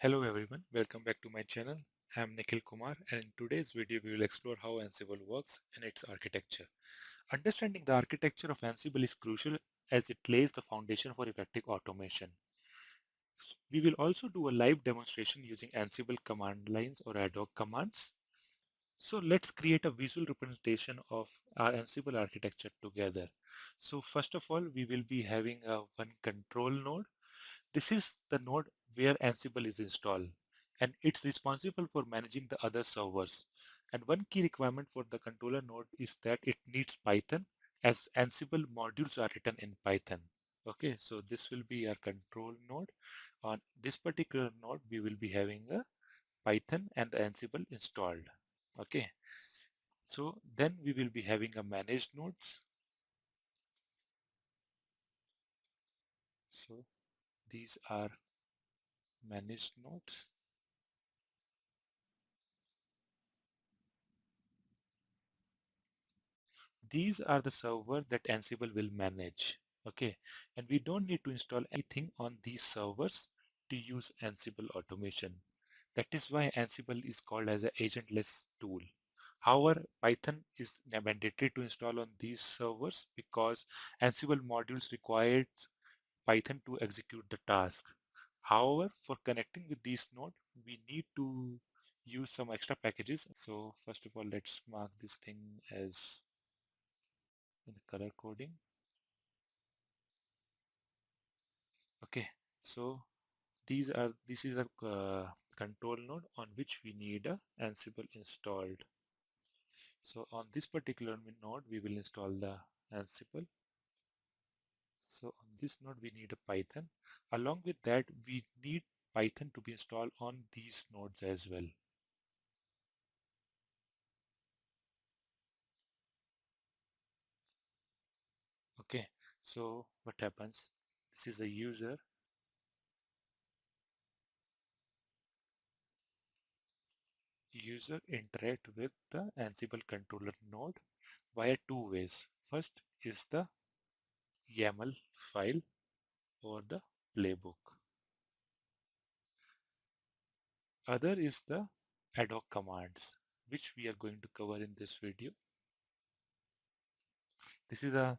Hello everyone, welcome back to my channel. I am Nikhil Kumar and in today's video we will explore how Ansible works and its architecture. Understanding the architecture of Ansible is crucial as it lays the foundation for effective automation. We will also do a live demonstration using Ansible command lines or ad-hoc commands. So let's create a visual representation of our Ansible architecture together. So first of all, we will be having a one control node. This is the node where Ansible is installed, and it's responsible for managing the other servers. And one key requirement for the controller node is that it needs Python, as Ansible modules are written in Python. Okay, so this will be our control node. On this particular node, we will be having a Python and the Ansible installed. Okay, so then we will be having a managed nodes. So these are managed nodes. These are the server that Ansible will manage. Okay, and we don't need to install anything on these servers to use Ansible automation. That is why Ansible is called as an agentless tool. However, Python is mandatory to install on these servers because Ansible modules required Python to execute the task. However, for connecting with these nodes, we need to use some extra packages. So first of all, let's mark this thing as in color coding. Okay, so this is a control node on which we need a Ansible installed. So on this particular node, we will install the Ansible. So on this node, we need a Python. Along with that, we need Python to be installed on these nodes as well. Okay, so what happens? This is a user. User interact with the Ansible controller node via two ways. First is the YAML file or the playbook. Other is the ad-hoc commands, which we are going to cover in this video. This is a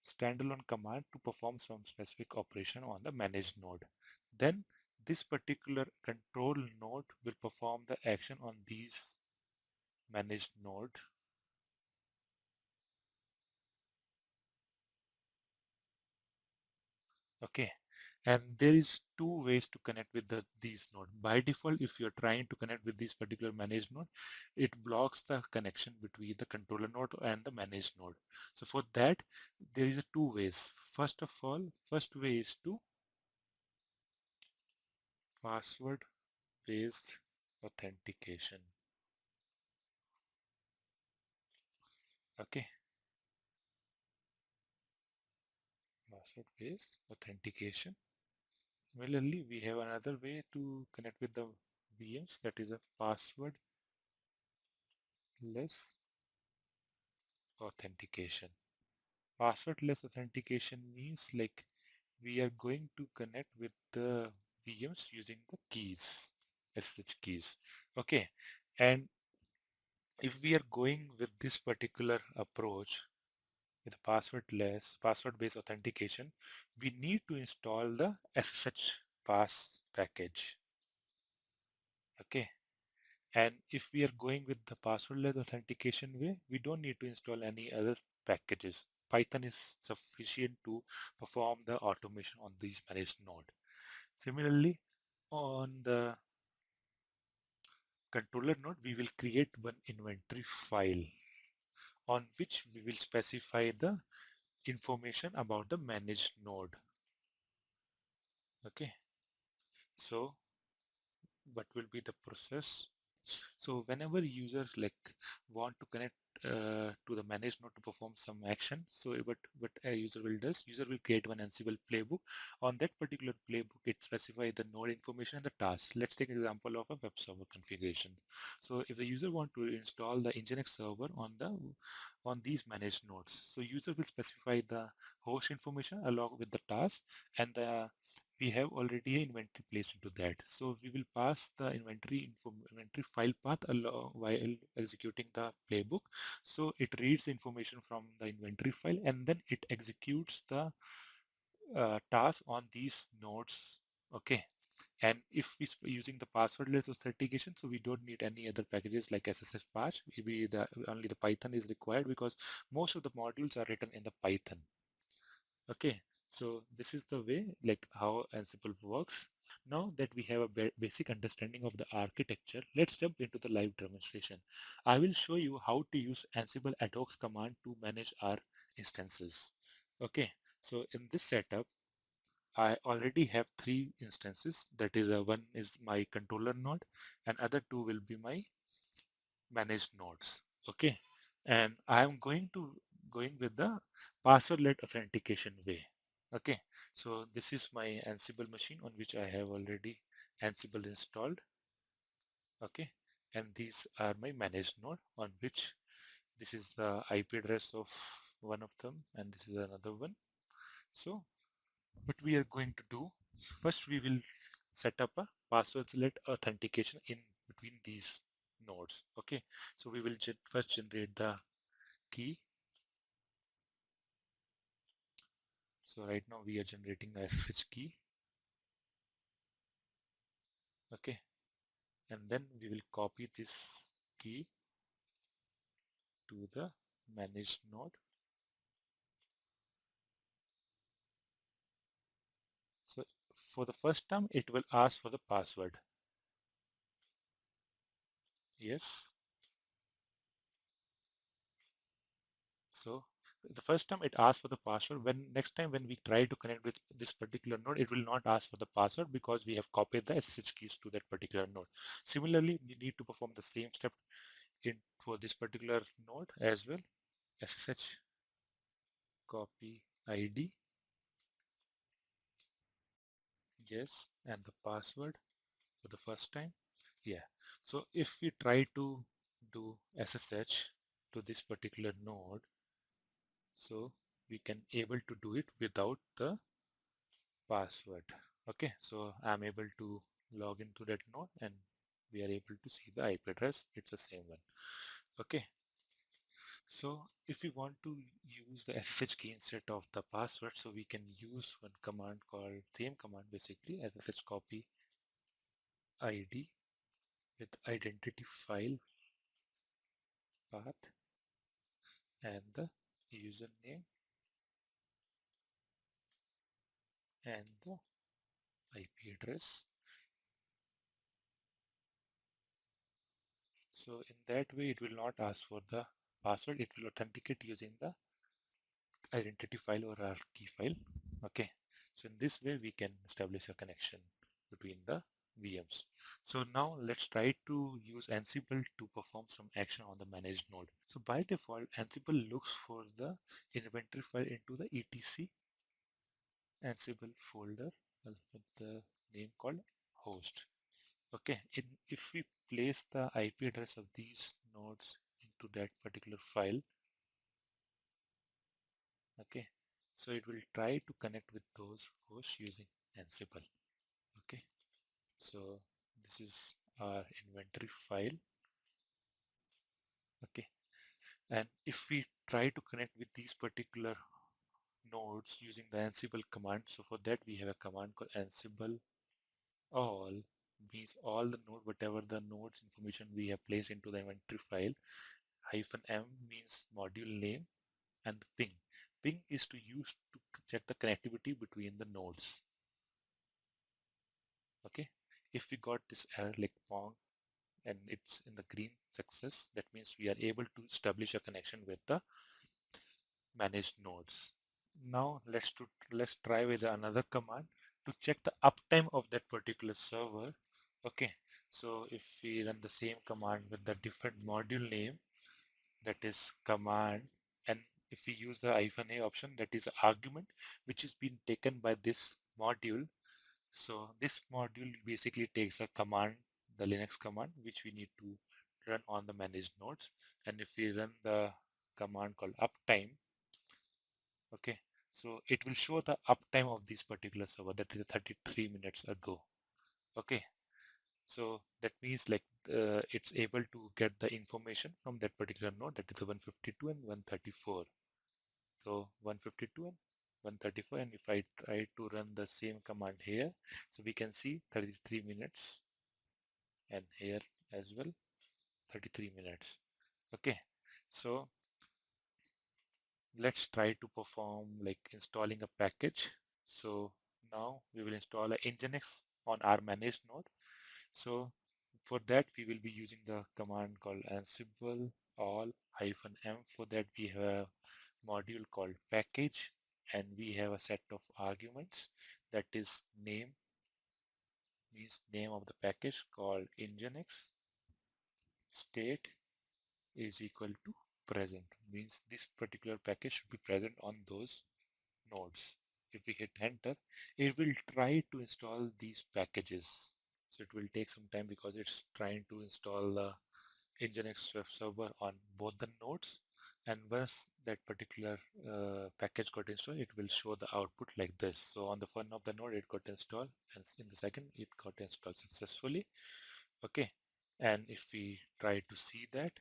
standalone command to perform some specific operation on the managed node. Then this particular control node will perform the action on these managed node. Okay, and there is two ways to connect with these node. By default, if you're trying to connect with this particular managed node, it blocks the connection between the controller node and the managed node. So for that, there is a two ways. First of all, first way is to password-based authentication. Okay, password-based authentication. Similarly, we have another way to connect with the VMs, that is a passwordless authentication. Passwordless authentication means like we are going to connect with the VMs using the keys, SSH keys. Okay, and if we are going with this particular approach with password-based authentication, we need to install the sshpass package. Okay, and if we are going with the passwordless authentication way, we don't need to install any other packages. Python is sufficient to perform the automation on these managed node. Similarly, on the controller node, we will create one inventory file on which we will specify the information about the managed node. Okay, so what will be the process? So whenever users like want to connect to the managed node to perform some action, so what a user will does, user will create one Ansible playbook. On that particular playbook, it specifies the node information and the task. Let's take an example of a web server configuration. So if the user want to install the Nginx server on these managed nodes, so user will specify the host information along with the task and the we have already an inventory placed into that. So we will pass the inventory file path along while executing the playbook. So it reads the information from the inventory file and then it executes the task on these nodes. Okay. And if we're using the passwordless authentication, so we don't need any other packages like sshpass. Only the Python is required because most of the modules are written in the Python. Okay, so this is the way like how Ansible works. Now that we have a basic understanding of the architecture, let's jump into the live demonstration. I will show you how to use Ansible Ad-hoc command to manage our instances. Okay, so in this setup, I already have three instances. That is, one is my controller node, and other two will be my managed nodes. Okay, and I am going with the password-led authentication way. Okay, so this is my Ansible machine on which I have already Ansible installed. Okay, and these are my managed node on which this is the IP address of one of them, and this is another one. So what we are going to do, first we will set up a password-led authentication in between these nodes. Okay, so we will first generate the key. So right now we are generating a SSH key. Okay, and then we will copy this key to the managed node. So for the first time, it will ask for the password. Yes. So the first time it asks for the password. When next time when we try to connect with this particular node, it will not ask for the password because we have copied the SSH keys to that particular node. Similarly, we need to perform the same step in for this particular node as well. SSH copy ID. Yes, and the password for the first time. Yeah. So if we try to do SSH to this particular node, so we can able to do it without the password. Okay, so I'm able to log into that node and we are able to see the IP address. It's the same one. Okay, so if we want to use the SSH key instead of the password, so we can use one command called same command basically SSH copy ID with identity file path and the username and the IP address. So in that way, it will not ask for the password. It will authenticate using the identity file or our key file. Okay. So in this way, we can establish a connection between the VMs. So now let's try to use Ansible to perform some action on the managed node. So by default, Ansible looks for the inventory file into the etc Ansible folder with the name called host. Okay, if we place the IP address of these nodes into that particular file, okay, so it will try to connect with those hosts using Ansible. Okay, so this is our inventory file. Okay, and if we try to connect with these particular nodes using the Ansible command, so for that we have a command called Ansible all means all the node, whatever the nodes information we have placed into the inventory file. -m means module name and the ping. Ping is to use to check the connectivity between the nodes. Okay. If we got this error like pong and it's in the green success, that means we are able to establish a connection with the managed nodes. Now let's try with another command to check the uptime of that particular server. Okay. So if we run the same command with the different module name, that is command, and if we use the -a option, that is argument which is being taken by this module. So this module basically takes a command, the Linux command, which we need to run on the managed nodes. And if we run the command called uptime, okay, So it will show the uptime of this particular server, that is 33 minutes ago. Okay, so that means like it's able to get the information from that particular node, that is the 152 and 134. So 152 and 134, and if I try to run the same command here, so we can see 33 minutes, and here as well 33 minutes. Okay, so let's try to perform like installing a package. So now we will install a Nginx on our managed node. So for that we will be using the command called Ansible all-m. For that we have a module called package, and we have a set of arguments, that is name, means name of the package called Nginx, state is equal to present, means this particular package should be present on those nodes. If we hit enter, it will try to install these packages. So it will take some time because it's trying to install the Nginx web server on both the nodes. And once that particular package got installed, it will show the output like this. So on the one of the node, it got installed, and in the second, it got installed successfully. Okay. And if we try to see that,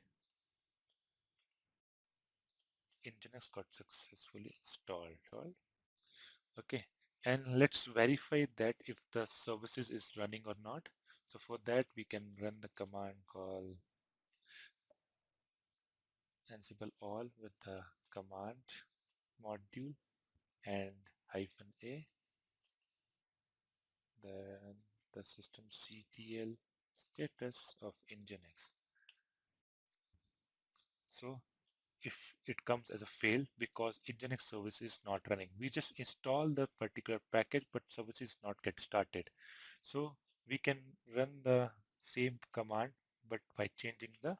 Nginx got successfully installed. Okay, and let's verify that if the services is running or not. So for that we can run the command called Ansible all with the command module and -a, then the systemctl status of Nginx. So if it comes as a fail because Nginx service is not running, we just install the particular package but service is not get started. So we can run the same command but by changing the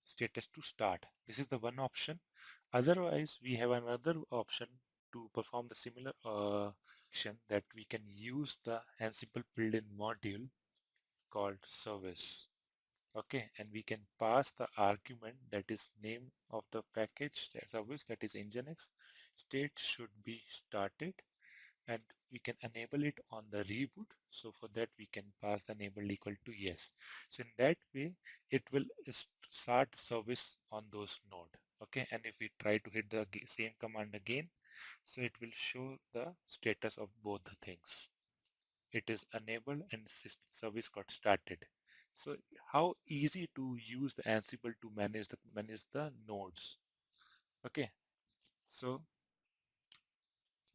status to start. This is the one option. Otherwise, we have another option to perform the similar action, that we can use the Ansible built-in module called service. Okay, and we can pass the argument, that is name of the package service, that is Nginx. State should be started, and we can enable it on the reboot. So for that we can pass the enable equal to yes. So in that way it will start service on those node. Okay, and if we try to hit the same command again, so it will show the status of both the things. It is enabled and system service got started. So how easy to use the Ansible to manage the nodes. Okay, so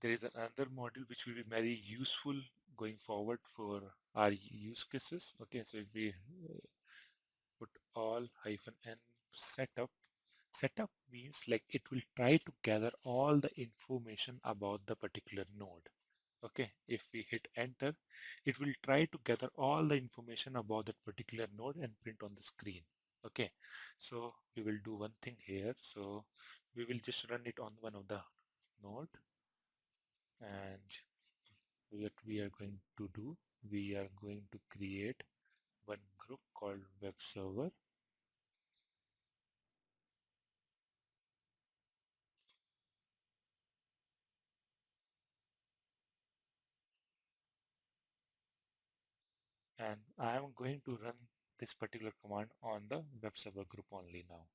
there is another module which will be very useful going forward for our use cases. Okay, so if we put all -n setup, setup means like it will try to gather all the information about the particular node. Okay, if we hit enter, it will try to gather all the information about that particular node and print on the screen. Okay, so we will do one thing here. So we will just run it on one of the node, and what we are going to do, we are going to create one group called web server, and I am going to run this particular command on the web server group only now.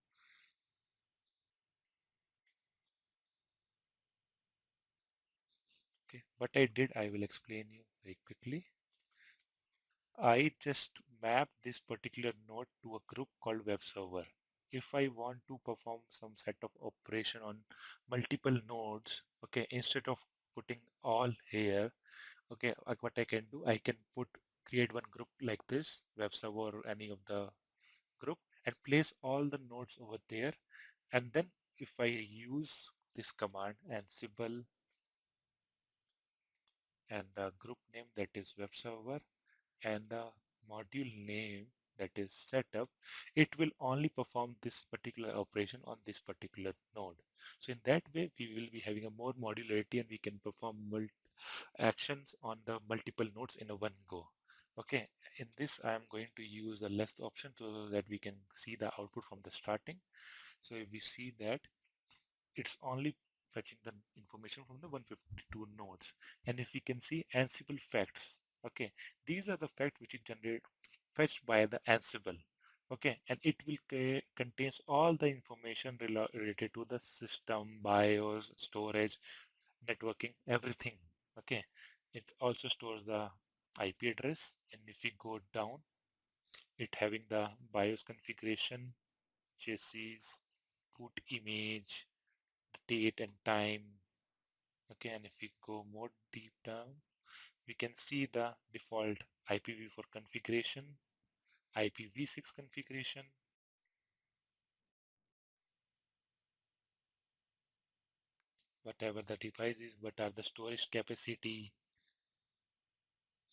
Okay, what I did, I will explain you very quickly. I just map this particular node to a group called web server. If I want to perform some set of operation on multiple nodes, okay, instead of putting all here, okay, like what I can do, I can create one group like this, web server or any of the group, and place all the nodes over there. And then if I use this command Ansible and the group name, that is web server, and the module name, that is setup, it will only perform this particular operation on this particular node. So in that way, we will be having a more modularity, and we can perform actions on the multiple nodes in a one go. Okay, in this I am going to use the less option so that we can see the output from the starting. So if we see that, it's only fetching the information from the 152 nodes. And if we can see Ansible facts, okay, these are the facts which is generated fetched by the Ansible. Okay, and it will contains all the information related to the system, BIOS, storage, networking, everything. Okay, it also stores the IP address, and if we go down, it having the BIOS configuration, chassis, boot image, the date and time. Okay, and if we go more deep down, we can see the default IPv4 configuration, IPv6 configuration, whatever the device is, what are the storage capacity.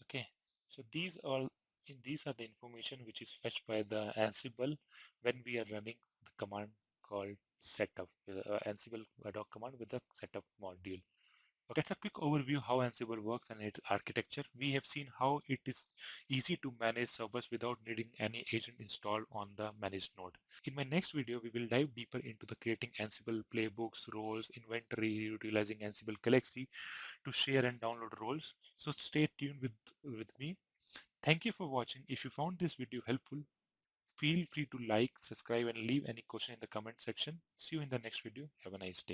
Okay, so these are the information which is fetched by the Ansible when we are running the command called setup, Ansible ad-hoc command with the setup module. Okay, that's a quick overview how Ansible works and its architecture. We have seen how it is easy to manage servers without needing any agent installed on the managed node. In my next video, we will dive deeper into the creating Ansible playbooks, roles, inventory, utilizing Ansible Galaxy to share and download roles. So stay tuned with me. Thank you for watching. If you found this video helpful, feel free to like, subscribe, and leave any question in the comment section. See you in the next video. Have a nice day.